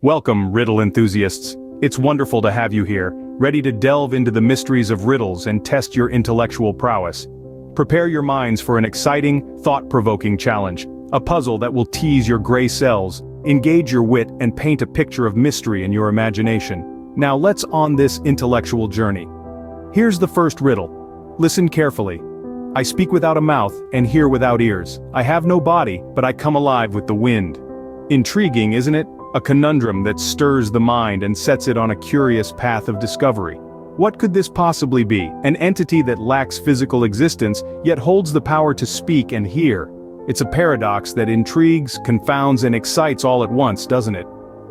Welcome, riddle enthusiasts. It's wonderful to have you here, ready to delve into the mysteries of riddles and test your intellectual prowess. Prepare your minds for an exciting, thought-provoking challenge, a puzzle that will tease your gray cells, engage your wit and paint a picture of mystery in your imagination. Now let's on this intellectual journey. Here's the first riddle. Listen carefully. I speak without a mouth and hear without ears. I have no body, but I come alive with the wind. Intriguing, isn't it? A conundrum that stirs the mind and sets it on a curious path of discovery. What could this possibly be? An entity that lacks physical existence, yet holds the power to speak and hear. It's a paradox that intrigues, confounds, and excites all at once, doesn't it?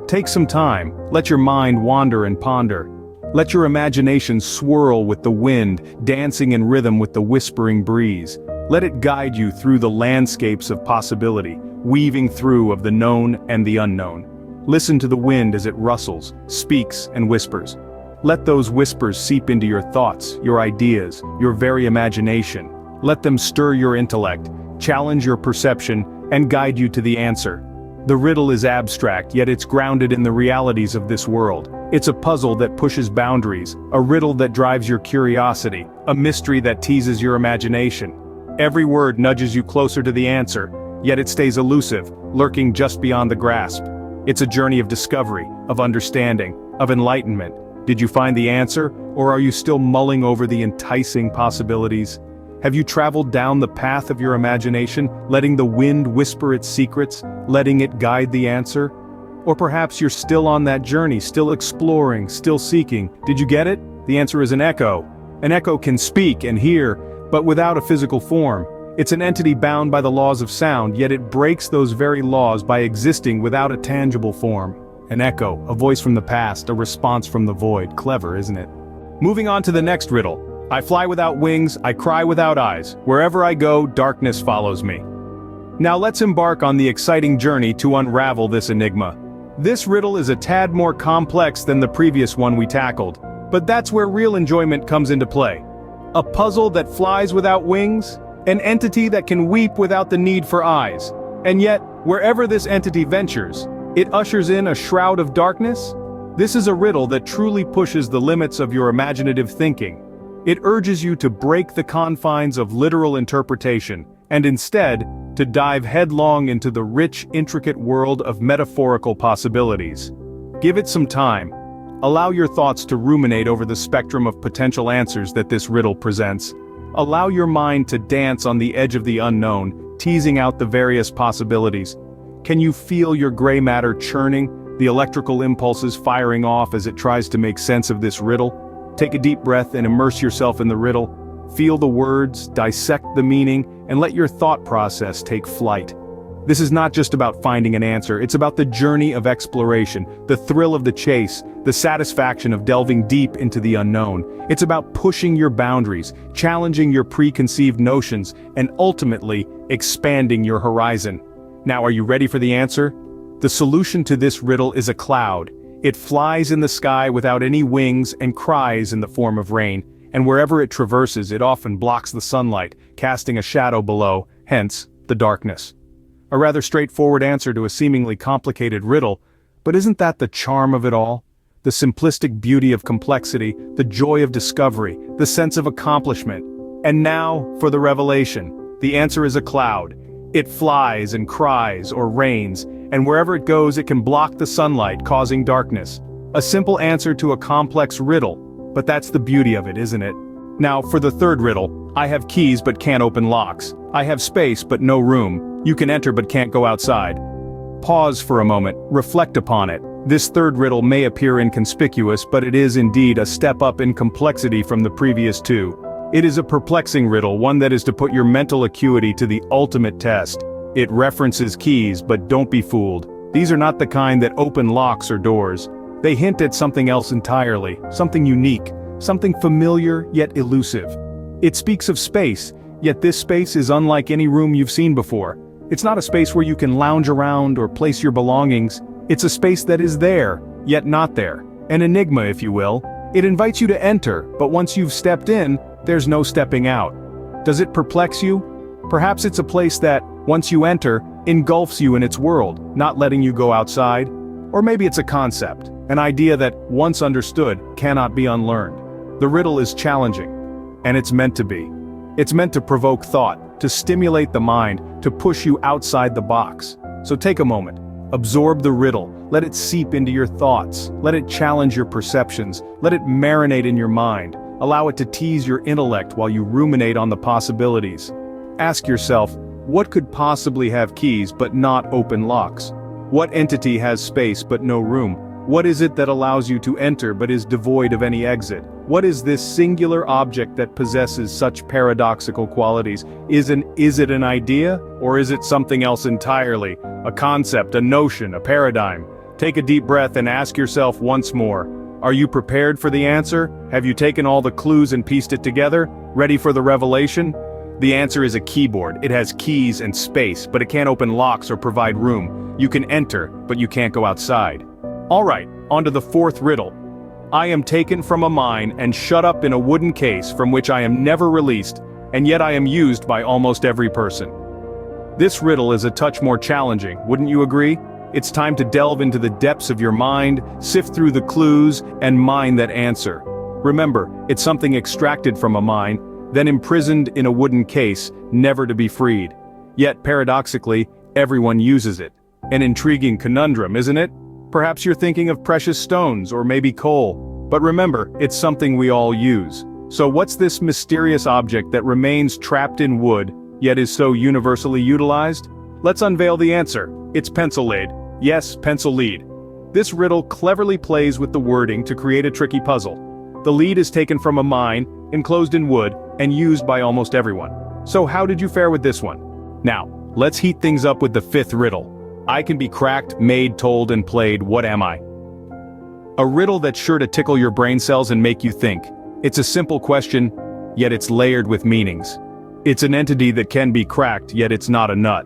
Take some time, let your mind wander and ponder. Let your imagination swirl with the wind, dancing in rhythm with the whispering breeze. Let it guide you through the landscapes of possibility, weaving through of the known and the unknown. Listen to the wind as it rustles, speaks, and whispers. Let those whispers seep into your thoughts, your ideas, your very imagination. Let them stir your intellect, challenge your perception, and guide you to the answer. The riddle is abstract, yet it's grounded in the realities of this world. It's a puzzle that pushes boundaries, a riddle that drives your curiosity, a mystery that teases your imagination. Every word nudges you closer to the answer, yet it stays elusive, lurking just beyond the grasp. It's a journey of discovery, of understanding, of enlightenment. Did you find the answer, or are you still mulling over the enticing possibilities? Have you traveled down the path of your imagination, letting the wind whisper its secrets, letting it guide the answer? Or perhaps you're still on that journey, still exploring, still seeking. Did you get it? The answer is an echo. An echo can speak and hear, but without a physical form. It's an entity bound by the laws of sound, yet it breaks those very laws by existing without a tangible form. An echo, a voice from the past, a response from the void. Clever, isn't it? Moving on to the next riddle. I fly without wings, I cry without eyes. Wherever I go, darkness follows me. Now let's embark on the exciting journey to unravel this enigma. This riddle is a tad more complex than the previous one we tackled, but that's where real enjoyment comes into play. A puzzle that flies without wings? An entity that can weep without the need for eyes. And yet, wherever this entity ventures, it ushers in a shroud of darkness? This is a riddle that truly pushes the limits of your imaginative thinking. It urges you to break the confines of literal interpretation, and instead, to dive headlong into the rich, intricate world of metaphorical possibilities. Give it some time. Allow your thoughts to ruminate over the spectrum of potential answers that this riddle presents. Allow your mind to dance on the edge of the unknown, teasing out the various possibilities. Can you feel your gray matter churning, the electrical impulses firing off as it tries to make sense of this riddle? Take a deep breath and immerse yourself in the riddle. Feel the words, dissect the meaning, and let your thought process take flight. This is not just about finding an answer, it's about the journey of exploration, the thrill of the chase, the satisfaction of delving deep into the unknown. It's about pushing your boundaries, challenging your preconceived notions, and ultimately, expanding your horizon. Now, are you ready for the answer? The solution to this riddle is a cloud. It flies in the sky without any wings and cries in the form of rain, and wherever it traverses, it often blocks the sunlight, casting a shadow below, hence, the darkness. A rather straightforward answer to a seemingly complicated riddle, but isn't that the charm of it all? The simplistic beauty of complexity, the joy of discovery, the sense of accomplishment. And now, for the revelation. The answer is a cloud. It flies and cries or rains, and wherever it goes it can block the sunlight, causing darkness. A simple answer to a complex riddle, but that's the beauty of it, isn't it? Now, for the third riddle. I have keys but can't open locks. I have space but no room. You can enter but can't go outside. Pause for a moment, reflect upon it. This third riddle may appear inconspicuous, but it is indeed a step up in complexity from the previous two. It is a perplexing riddle, one that is to put your mental acuity to the ultimate test. It references keys, but don't be fooled. These are not the kind that open locks or doors. They hint at something else entirely, something unique, something familiar yet elusive. It speaks of space, yet this space is unlike any room you've seen before. It's not a space where you can lounge around or place your belongings. It's a space that is there, yet not there. An enigma, if you will. It invites you to enter, but once you've stepped in, there's no stepping out. Does it perplex you? Perhaps it's a place that, once you enter, engulfs you in its world, not letting you go outside. Or maybe it's a concept, an idea that, once understood, cannot be unlearned. The riddle is challenging, and it's meant to be. It's meant to provoke thought, to stimulate the mind, to push you outside the box. So take a moment, absorb the riddle, let it seep into your thoughts, let it challenge your perceptions, let it marinate in your mind, allow it to tease your intellect while you ruminate on the possibilities. Ask yourself, what could possibly have keys but not open locks? What entity has space but no room? What is it that allows you to enter but is devoid of any exit? What is this singular object that possesses such paradoxical qualities? Is it an idea, or is it something else entirely? A concept, a notion, a paradigm? Take a deep breath and ask yourself once more. Are you prepared for the answer? Have you taken all the clues and pieced it together? Ready for the revelation? The answer is a keyboard. It has keys and space, but it can't open locks or provide room. You can enter, but you can't go outside. Alright, on to the fourth riddle. I am taken from a mine and shut up in a wooden case from which I am never released, and yet I am used by almost every person. This riddle is a touch more challenging, wouldn't you agree? It's time to delve into the depths of your mind, sift through the clues, and mine that answer. Remember, it's something extracted from a mine, then imprisoned in a wooden case, never to be freed. Yet, paradoxically, everyone uses it. An intriguing conundrum, isn't it? Perhaps you're thinking of precious stones or maybe coal. But remember, it's something we all use. So what's this mysterious object that remains trapped in wood, yet is so universally utilized? Let's unveil the answer. It's pencil lead. Yes, pencil lead. This riddle cleverly plays with the wording to create a tricky puzzle. The lead is taken from a mine, enclosed in wood, and used by almost everyone. So how did you fare with this one? Now, let's heat things up with the fifth riddle. I can be cracked, made, told, and played. What am I? A riddle that's sure to tickle your brain cells and make you think. It's a simple question, yet it's layered with meanings. It's an entity that can be cracked, yet it's not a nut.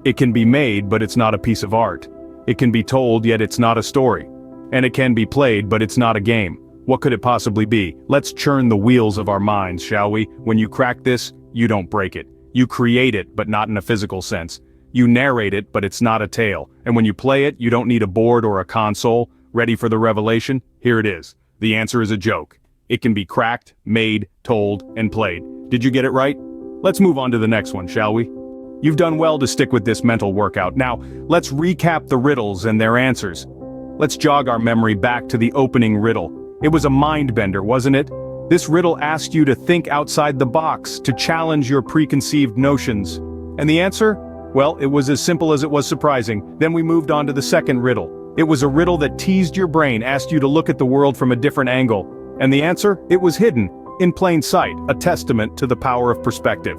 It can be made, but it's not a piece of art. It can be told, yet it's not a story. And it can be played, but it's not a game. What could it possibly be? Let's churn the wheels of our minds, shall we? When you crack this, you don't break it. You create it, but not in a physical sense. You narrate it, but it's not a tale. And when you play it, you don't need a board or a console. Ready for the revelation? Here it is. The answer is a joke. It can be cracked, made, told, and played. Did you get it right? Let's move on to the next one, shall we? You've done well to stick with this mental workout. Now, let's recap the riddles and their answers. Let's jog our memory back to the opening riddle. It was a mind bender, wasn't it? This riddle asked you to think outside the box, to challenge your preconceived notions. And the answer? Well, it was as simple as it was surprising. Then we moved on to the second riddle. It was a riddle that teased your brain, asked you to look at the world from a different angle. And the answer? It was hidden, in plain sight, a testament to the power of perspective.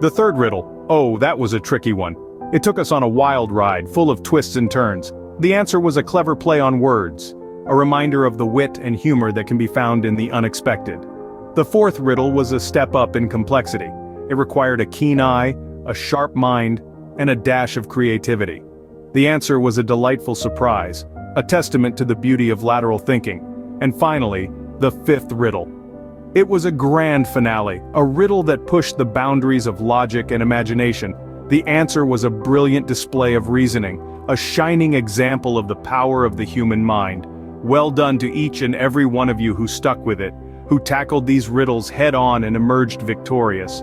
The third riddle, oh, that was a tricky one. It took us on a wild ride, full of twists and turns. The answer was a clever play on words, a reminder of the wit and humor that can be found in the unexpected. The fourth riddle was a step up in complexity. It required a keen eye, a sharp mind, and a dash of creativity. The answer was a delightful surprise, a testament to the beauty of lateral thinking. And finally, the fifth riddle. It was a grand finale, a riddle that pushed the boundaries of logic and imagination. The answer was a brilliant display of reasoning, a shining example of the power of the human mind. Well done to each and every one of you who stuck with it, who tackled these riddles head-on and emerged victorious.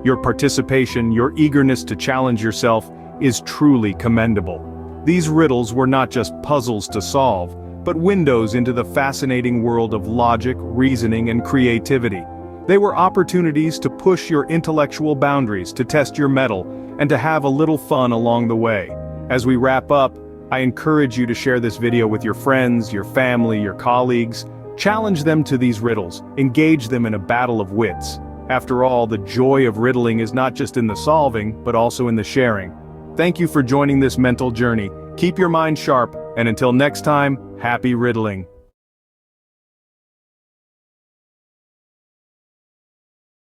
Your participation, your eagerness to challenge yourself, is truly commendable. These riddles were not just puzzles to solve, but windows into the fascinating world of logic, reasoning, and creativity. They were opportunities to push your intellectual boundaries, to test your mettle, and to have a little fun along the way. As we wrap up, I encourage you to share this video with your friends, your family, your colleagues. Challenge them to these riddles, engage them in a battle of wits. After all, the joy of riddling is not just in the solving, but also in the sharing. Thank you for joining this mental journey. Keep your mind sharp, and until next time, happy riddling.